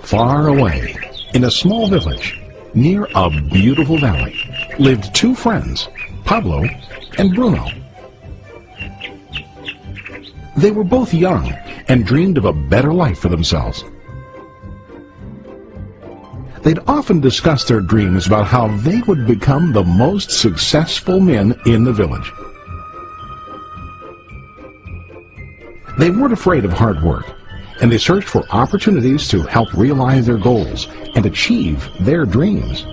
Far away, in a small village, near a beautiful valley, lived two friends, Pablo and Bruno. They were both young and dreamed of a better life for themselves. They'd often discuss their dreams about how they would become the most successful men in the village. They weren't afraid of hard work, and they searched for opportunities to help realize their goals and achieve their dreams.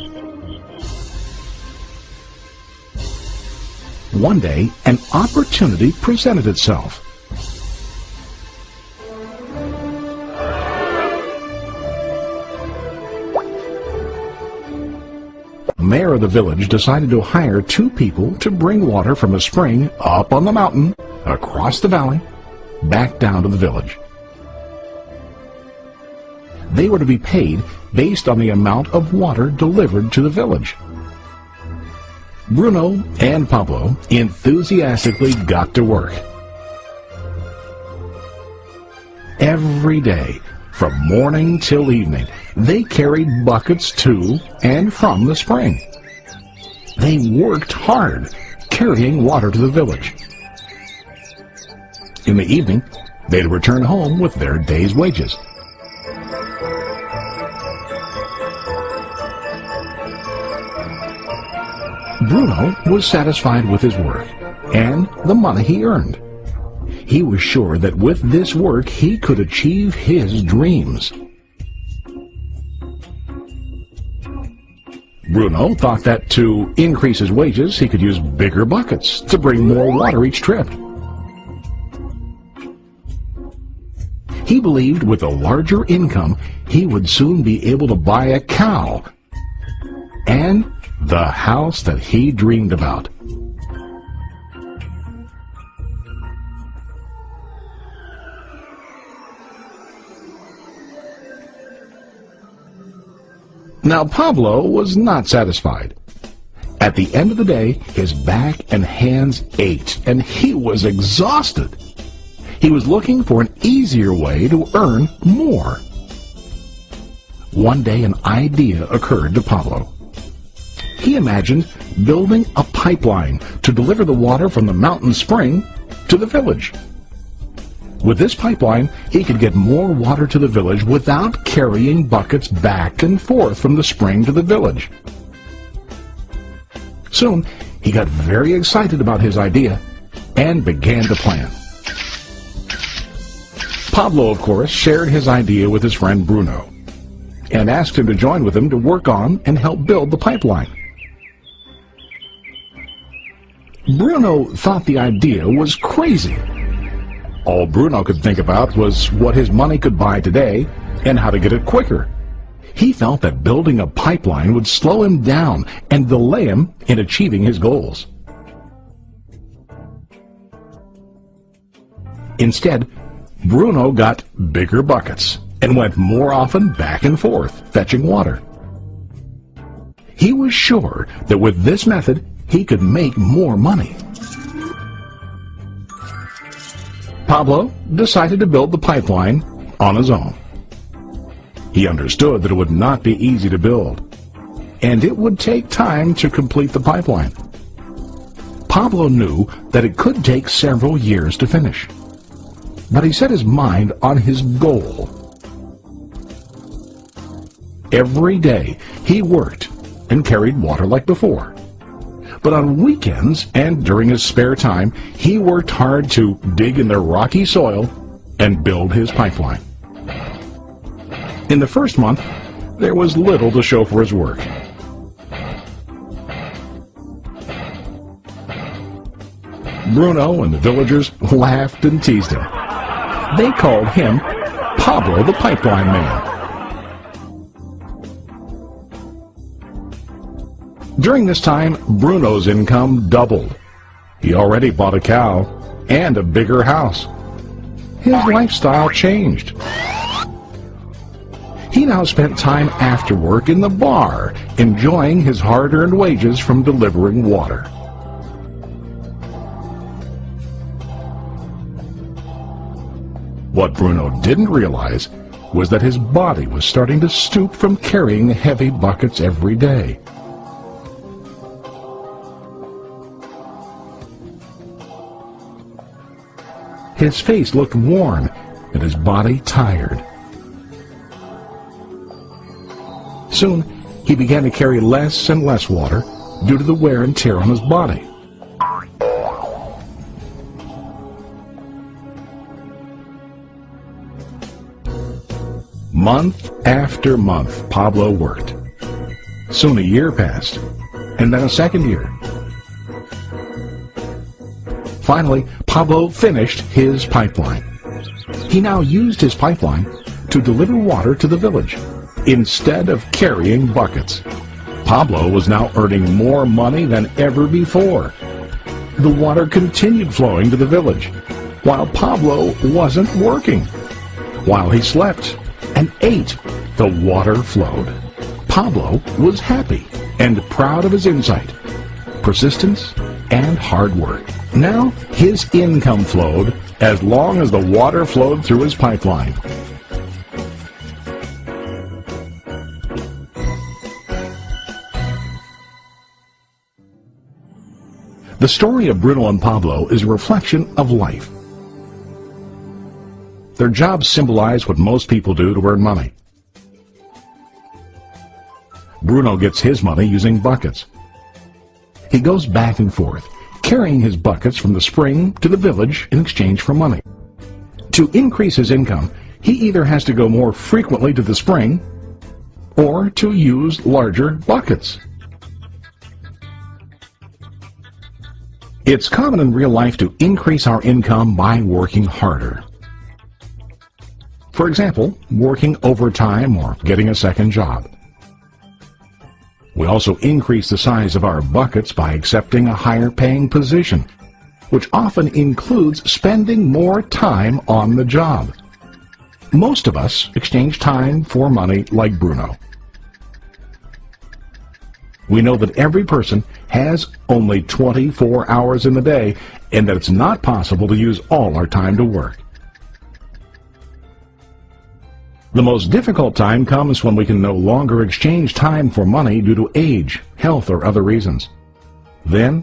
One day, an opportunity presented itself. The mayor of the village decided to hire two people to bring water from a spring up on the mountain, across the valley, back down to the village. They were to be paid based on the amount of water delivered to the village. Bruno and Pablo enthusiastically got to work. Every day, from morning till evening, they carried buckets to and from the spring. They worked hard, carrying water to the village. In the evening, they'd return home with their day's wages. Bruno was satisfied with his work and the money he earned. He was sure that with this work he could achieve his dreams. Bruno thought that to increase his wages he could use bigger buckets to bring more water each trip. He believed with a larger income he would soon be able to buy a cow and the house that he dreamed about. Now Pablo was not satisfied. At the end of the day, his back and hands ached, and he was exhausted. He was looking for an easier way to earn more. One day an idea occurred to Pablo. He imagined building a pipeline to deliver the water from the mountain spring to the village. With this pipeline, he could get more water to the village without carrying buckets back and forth from the spring to the village. Soon, he got very excited about his idea and began to plan. Pablo, of course, shared his idea with his friend Bruno and asked him to join with him to work on and help build the pipeline. Bruno thought the idea was crazy. All Bruno could think about was what his money could buy today and how to get it quicker. He felt that building a pipeline would slow him down and delay him in achieving his goals. Instead, Bruno got bigger buckets and went more often back and forth, fetching water. He was sure that with this method, he could make more money. Pablo decided to build the pipeline on his own. He understood that it would not be easy to build, and it would take time to complete the pipeline. Pablo knew that it could take several years to finish, but he set his mind on his goal. Every day he worked and carried water like before. But on weekends and during his spare time, he worked hard to dig in the rocky soil and build his pipeline. In the first month, there was little to show for his work. Bruno and the villagers laughed and teased him. They called him Pablo the Pipeline Man. During this time, Bruno's income doubled. He already bought a cow and a bigger house. His lifestyle changed. He now spent time after work in the bar, enjoying his hard-earned wages from delivering water. What Bruno didn't realize was that his body was starting to stoop from carrying heavy buckets every day. His face looked worn and his body tired. Soon, he began to carry less and less water due to the wear and tear on his body. Month after month, Pablo worked. Soon a year passed, and then a second year. Finally, Pablo finished his pipeline. He now used his pipeline to deliver water to the village instead of carrying buckets. Pablo was now earning more money than ever before. The water continued flowing to the village, while Pablo wasn't working. While he slept and ate, the water flowed. Pablo was happy and proud of his insight, persistence, and hard work. Now his income flowed as long as the water flowed through his pipeline. The story of Bruno and Pablo is a reflection of life. Their jobs symbolize what most people do to earn money. Bruno gets his money using buckets. He goes back and forth, carrying his buckets from the spring to the village in exchange for money. To increase his income, he either has to go more frequently to the spring or to use larger buckets. It's common in real life to increase our income by working harder. For example, working overtime or getting a second job. We also increase the size of our buckets by accepting a higher paying position, which often includes spending more time on the job. Most of us exchange time for money like Bruno. We know that every person has only 24 hours in the day and that it's not possible to use all our time to work. The most difficult time comes when we can no longer exchange time for money due to age, health, or other reasons. Then,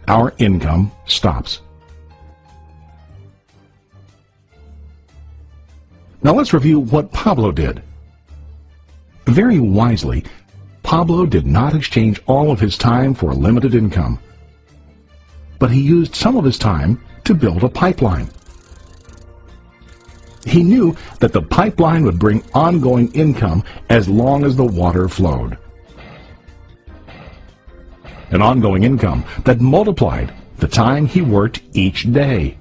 our income stops. Now let's review what Pablo did. Very wisely, Pablo did not exchange all of his time for limited income, but he used some of his time to build a pipeline. He knew that the pipeline would bring ongoing income as long as the water flowed. An ongoing income that multiplied the time he worked each day.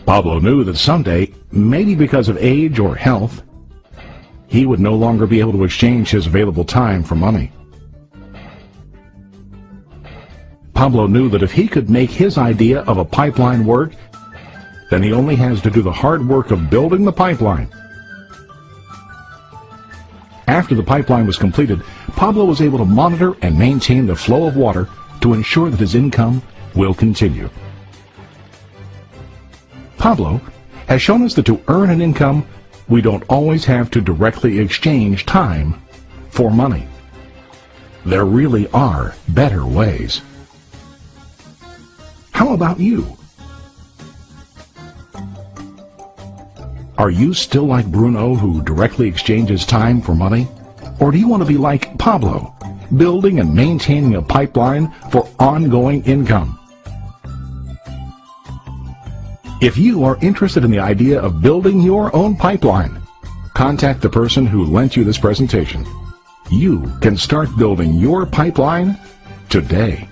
Pablo knew that someday, maybe because of age or health, he would no longer be able to exchange his available time for money. Pablo knew that if he could make his idea of a pipeline work, then he only has to do the hard work of building the pipeline. After the pipeline was completed, Pablo was able to monitor and maintain the flow of water to ensure that his income will continue. Pablo has shown us that to earn an income, we don't always have to directly exchange time for money. There really are better ways. How about you? Are you still like Bruno, who directly exchanges time for money? Or do you want to be like Pablo, building and maintaining a pipeline for ongoing income? If you are interested in the idea of building your own pipeline, contact the person who lent you this presentation. You can start building your pipeline today.